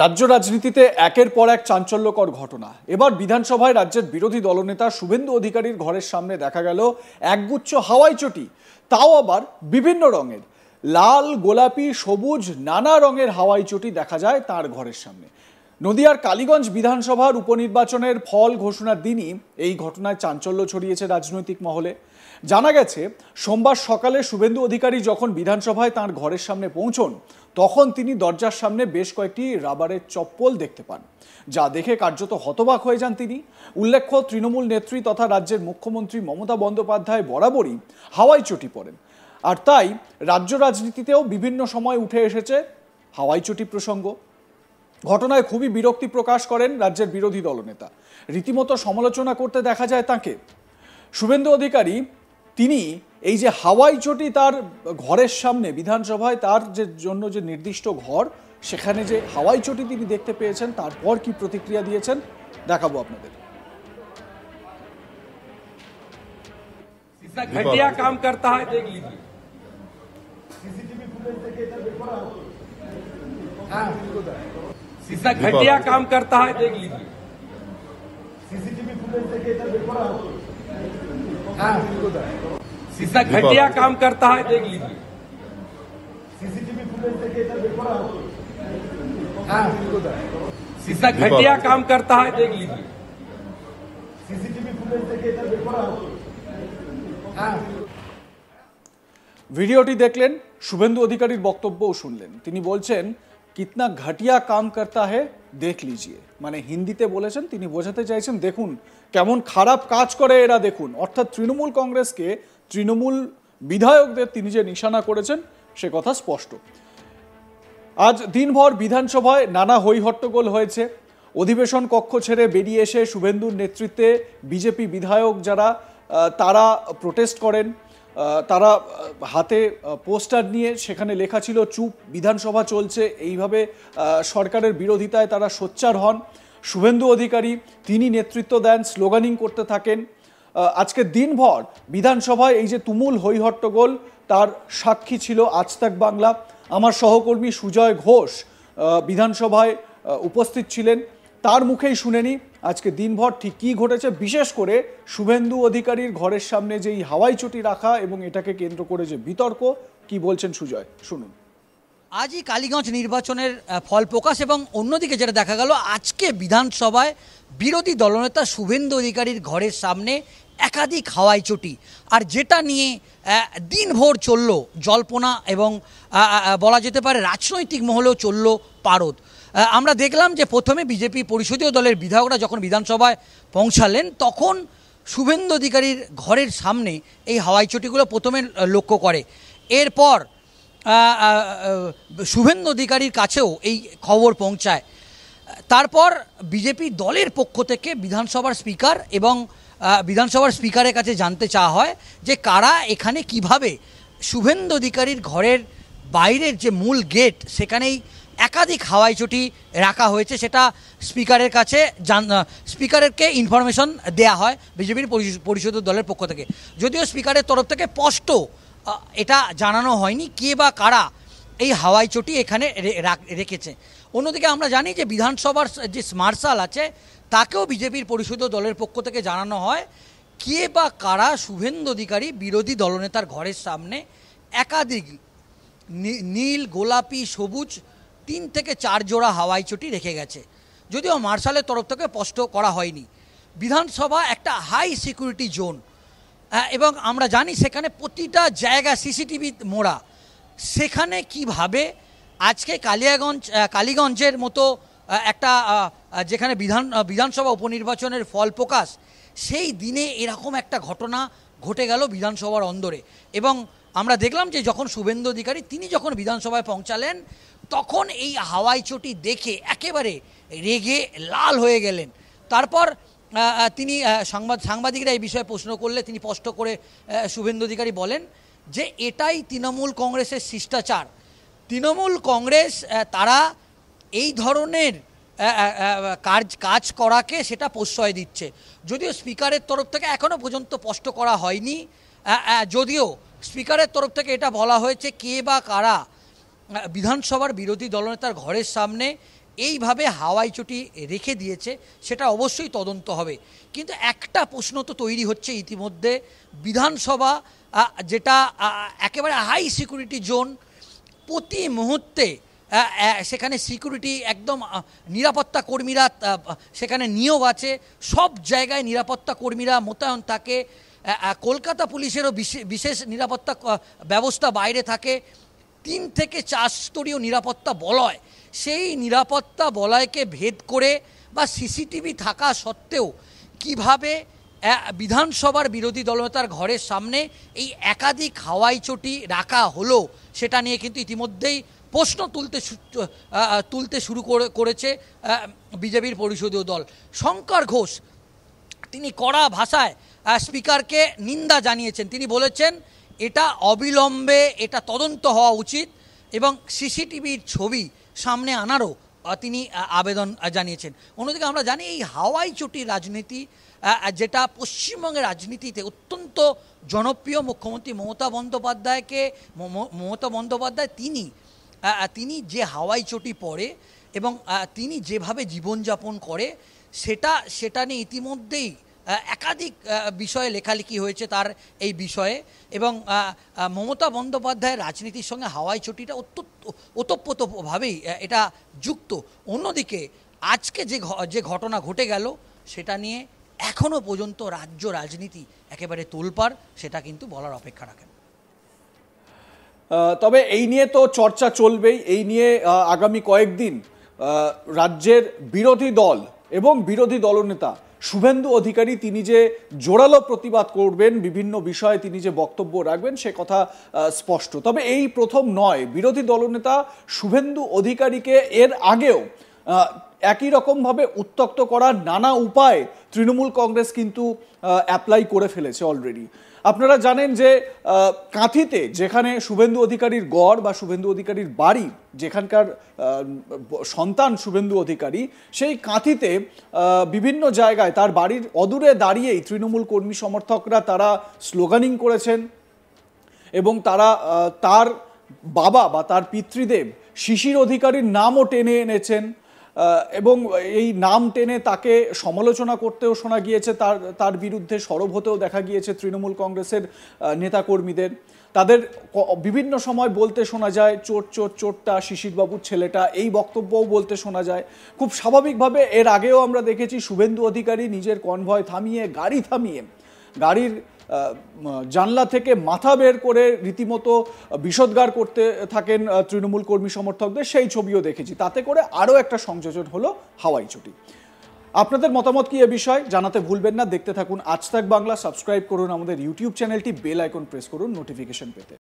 রাজ্য রাজনীতিতে একের পর এক চাঞ্চল্যকর ঘটনা। এবার বিধানসভায় রাজ্যের বিরোধী দলনেতা শুভেন্দু অধিকারীর ঘরের সামনে দেখা গেল একগুচ্ছ হাওয়াই চটি, তাও আবার বিভিন্ন রঙের, লাল, গোলাপি, সবুজ, নানা রঙের হাওয়াই চটি দেখা যায় তার ঘরের সামনে। নদিয়ার কালীগঞ্জ বিধানসভার উপনির্বাচনের ফল ঘোষণার দিনই এই ঘটনায় চাঞ্চল্য ছড়িয়েছে রাজনৈতিক মহলে। জানা গেছে, সোমবার সকালে শুভেন্দু অধিকারী যখন বিধানসভায় তাঁর ঘরের সামনে পৌঁছন, তখন তিনি দরজার সামনে বেশ কয়েকটি রাবারের চপ্পল দেখতে পান, যা দেখে কার্যত হতবাক হয়ে যান তিনি। উল্লেখ্য, তৃণমূল নেত্রী তথা রাজ্যের মুখ্যমন্ত্রী মমতা বন্দ্যোপাধ্যায় বরাবরই হাওয়াই চটি পরেন, আর তাই রাজ্য রাজনীতিতেও বিভিন্ন সময় উঠে এসেছে হাওয়াই চটি প্রসঙ্গ। ঘটনায় খুবই বিরক্তি প্রকাশ করেন রাজ্যের বিরোধী দলনেতা। রীতিমতো সমালোচনা করতে দেখা যায় তাকে। শুভেন্দু অধিকারী তিনি এই যে হাওয়াই চটি তার ঘরের সামনে, বিধানসভায় তার জন্য যে নির্দিষ্ট ঘর, সেখানে যে হাওয়াই চটি তিনি দেখতে পেয়েছেন, তারপর কি প্রতিক্রিয়া দিয়েছেন দেখাবো আপনাদের। घटिया काम करता है, देख लीजिए। शीशा घटिया काम करता है, देख लीजिए। शीशा घटिया काम करता है, देख लीजिए। शीशा घटिया काम करता है, देख लीजिए। ভিডিওটি দেখলেন, শুভেন্দু অধিকারীর বক্তব্যও শুনলেন। তিনি বলছেন, কিতনা ঘটিয়া কাম করতা হে দেখ লিজিয়ে, মানে হিন্দিতে বলেছেন, তিনি বোঝাতে চাইছেন দেখুন কেমন খারাপ কাজ করে এরা, দেখুন। অর্থাৎ তৃণমূল কংগ্রেসকে, তৃণমূল বিধায়কদের তিনি যে নিশানা করেছেন সে কথা স্পষ্ট। আজ দিনভর বিধানসভায় নানা হইহট্টগোল হয়েছে। অধিবেশন কক্ষ ছেড়ে বেরিয়ে এসে শুভেন্দুর নেতৃত্বে বিজেপি বিধায়ক যারা, তারা প্রোটেস্ট করেন। তারা হাতে পোস্টার নিয়ে, সেখানে লেখা ছিল চুপ, বিধানসভা চলছে, এইভাবে সরকারের বিরোধিতায় তারা সোচ্চার হন। শুভেন্দু অধিকারী তিনি নেতৃত্ব দেন, স্লোগানিং করতে থাকেন। আজকে দিনভর বিধানসভায় এই যে তুমুল হইহট্টগোল, তার সাক্ষী ছিল আজ তাক বাংলা। আমার সহকর্মী সুজয় ঘোষ বিধানসভায় উপস্থিত ছিলেন, তার মুখেই শুনেনি আজকে দিনভর ঠিক কী ঘটেছে, বিশেষ করে শুভেন্দু অধিকারীর ঘরের সামনে যেই হাওয়াই চটি রাখা এবং এটাকে কেন্দ্র করে যে বিতর্ক, কি বলছেন সুজয়, শুনুন। আজই কালীগঞ্জ নির্বাচনের ফল প্রকাশ, এবং অন্যদিকে যেটা দেখা গেল, আজকে বিধানসভায় বিরোধী দলনেতা শুভেন্দু অধিকারীর ঘরের সামনে একাধিক হাওয়াই চটি, আর যেটা নিয়ে দিনভর চলল জল্পনা, এবং বলা যেতে পারে রাজনৈতিক মহলেও চলল পারদ। আমরা দেখলাম যে প্রথমে বিজেপি পরিষদীয় দলের বিধায়করা যখন বিধানসভায় পৌঁছালেন, তখন শুভেন্দু অধিকারীর ঘরের সামনে এই হাওয়াই চটিগুলো প্রথমে লক্ষ্য করে। এরপর শুভেন্দু অধিকারীর কাছেও এই খবর পৌঁছায়। তারপর বিজেপি দলের পক্ষ থেকে বিধানসভার স্পিকার এবং বিধানসভার স্পিকারের কাছে জানতে চাওয়া হয় যে কারা এখানে কিভাবে শুভেন্দু অধিকারীর ঘরের বাইরের যে মূল গেট, সেখানেই একাধিক হাওয়াই চটি রাখা হয়েছে, সেটা স্পিকারের কাছে স্পিকারকে ইনফরমেশন দেয়া হয় বিজেপির পরিষদীয় দলের পক্ষ থেকে। যদিও স্পিকারের তরফ থেকে স্পষ্ট এটা জানানো হয়নি কে বা কারা এই হাওয়াই চটি এখানে রেখেছে। অন্যদিকে আমরা জানি যে বিধানসভার যে মার্শাল আছে, তাকেও বিজেপির পরিষদীয় দলের পক্ষ থেকে জানানো হয় কে বা কারা শুভেন্দু অধিকারী বিরোধী দলনেতার ঘরের সামনে একাধিক নীল, গোলাপি, সবুজ 3 থেকে 4 জোড়া হাওয়াই চটি রেখে গেছে। যদিও মার্শালের তরফ থেকে স্পষ্ট করা হয়নি। বিধানসভা একটা হাই সিকিউরিটি জোন, এবং আমরা জানি সেখানে প্রতিটা জায়গা সিসিটিভি মোড়া। সেখানে কিভাবে আজকে কালীগঞ্জের মতো একটা যেখানে বিধানসভা উপনির্বাচনের ফল প্রকাশ, সেই দিনে এরকম একটা ঘটনা ঘটে গেল বিধানসভার অন্দরে। এবং আমরা দেখলাম যে যখন শুভেন্দু অধিকারী তিনি যখন বিধানসভায় পৌঁছালেন, তখন এই হাওয়াই চটি দেখে একেবারে রেগে লাল হয়ে গেলেন। তারপর তিনি সাংবাদিকরা এই বিষয়ে প্রশ্ন করলে তিনি স্পষ্ট করে শুভেন্দু অধিকারী বলেন যে এটাই তৃণমূল কংগ্রেসের শিষ্টাচার। তৃণমূল কংগ্রেস তারা এই ধরনের কাজ করাকে সেটা প্রশ্রয় দিচ্ছে। যদিও স্পিকারের তরফ থেকে এখনও পর্যন্ত স্পষ্ট করা হয়নি, যদিও স্পিকারের তরফ থেকে এটা বলা হয়েছে কে বা কারা বিধানসভার বিরোধী দলনেতার ঘরের সামনে এইভাবে হাওয়াই চটি রেখে দিয়েছে সেটা অবশ্যই তদন্ত হবে। কিন্তু একটা প্রশ্ন তো তৈরি হচ্ছে ইতিমধ্যে, বিধানসভা যেটা একেবারে হাই সিকিউরিটি জোন, প্রতি মুহূর্তে সেখানে সিকিউরিটি একদম নিরাপত্তা কর্মীরা সেখানে নিয়োগ আছে, সব জায়গায় নিরাপত্তা কর্মীরা মোতায়েন থাকে, কলকাতা পুলিশেরও বিশেষ নিরাপত্তা ব্যবস্থা বাইরে থাকে, 3 থেকে 4 স্তরীয় নিরাপত্তা বলয়। সেই নিরাপত্তা বলয়কে ভেদ করে বা সিসিটিভি থাকা সত্ত্বেও কিভাবে বিধানসভার বিরোধী দলনেতার ঘরের সামনে এই একাধিক হাওয়াই চটি রাখা হলো সেটা নিয়ে কিন্তু ইতিমধ্যেই প্রশ্ন তুলতে শুরু করেছে বিজেপির পরিষদীয় দল। শঙ্কর ঘোষ তিনি কড়া ভাষায় স্পিকারকে নিন্দা জানিয়েছেন। তিনি বলেছেন এটা অবিলম্বে এটা তদন্ত হওয়া উচিত এবং সিসিটিভির ছবি সামনে আনারও তিনি আবেদন জানিয়েছেন। অন্যদিকে আমরা জানি এই হাওয়াই চটির রাজনীতি যেটা পশ্চিমবঙ্গের রাজনীতিতে অত্যন্ত জনপ্রিয়, মুখ্যমন্ত্রী মমতা বন্দ্যোপাধ্যায় তিনি যে হাওয়াই চটি পরে এবং তিনি যেভাবে জীবনযাপন করে সেটা নিয়ে ইতিমধ্যেই একাধিক বিষয়ে লেখালেখি হয়েছে তার এই বিষয়ে, এবং মমতা বন্দ্যোপাধ্যায়ের রাজনীতির সঙ্গে হাওয়াই চটিটা ওতপ্রোতভাবেই এটা যুক্ত। অন্যদিকে আজকে যে ঘটনা ঘটে গেল সেটা নিয়ে এখনও পর্যন্ত রাজ্য রাজনীতি একেবারে তোলপাড়, সেটা কিন্তু বলার অপেক্ষা রাখেন। তবে এই নিয়ে তো চর্চা চলবেই। এই নিয়ে আগামী কয়েকদিন রাজ্যের বিরোধী দল এবং বিরোধী দলনেতা শুভেন্দু অধিকারী তিনি যে জোরালো প্রতিবাদ করবেন, বিভিন্ন বিষয়ে তিনি যে বক্তব্য রাখবেন সে কথা স্পষ্ট। তবে এই প্রথম নয়, বিরোধী দলনেতা শুভেন্দু অধিকারীকে এর আগেও একই রকমভাবে উত্ত্যক্ত করার নানা উপায় তৃণমূল কংগ্রেস কিন্তু অ্যাপ্লাই করে ফেলেছে অলরেডি। আপনারা জানেন যে কাঁথিতে যেখানে শুভেন্দু অধিকারীর গড় বা শুভেন্দু অধিকারীর বাড়ি, যেখানকার সন্তান শুভেন্দু অধিকারী, সেই কাঁথিতে বিভিন্ন জায়গায় তার বাড়ির অদূরে দাঁড়িয়েই তৃণমূল কর্মী সমর্থকরা তারা স্লোগানিং করেছেন এবং তারা তার বাবা বা তার পিতৃদেব শিশির অধিকারীর নামও টেনে এনেছেন এবং এই নাম টেনে তাকে সমালোচনা করতেও শোনা গিয়েছে, তার বিরুদ্ধে সরব হতেও দেখা গিয়েছে তৃণমূল কংগ্রেসের নেতাকর্মীদের। তাদের বিভিন্ন সময় বলতে শোনা যায় চোরটা শিশিরবাবুর ছেলেটা, এই বক্তব্যও বলতে শোনা যায়। খুব স্বাভাবিকভাবে এর আগেও আমরা দেখেছি শুভেন্দু অধিকারী নিজের কনভয় থামিয়ে গাড়ির জানলা থেকে মাথা বের করে রীতিমতো বিষোদ্গার করতে থাকেন তৃণমূল কর্মী সমর্থকদের, সেই ছবিও দেখেছি। তাতে করে আরও একটা সংযোজন হলো হাওয়াই চটি। আপনাদের মতামত কি এ বিষয়ে জানাতে ভুলবেন না। দেখতে থাকুন আজ তাক বাংলা, সাবস্ক্রাইব করুন আমাদের ইউটিউব চ্যানেলটি, বেল আইকন প্রেস করুন নোটিফিকেশন পেতে।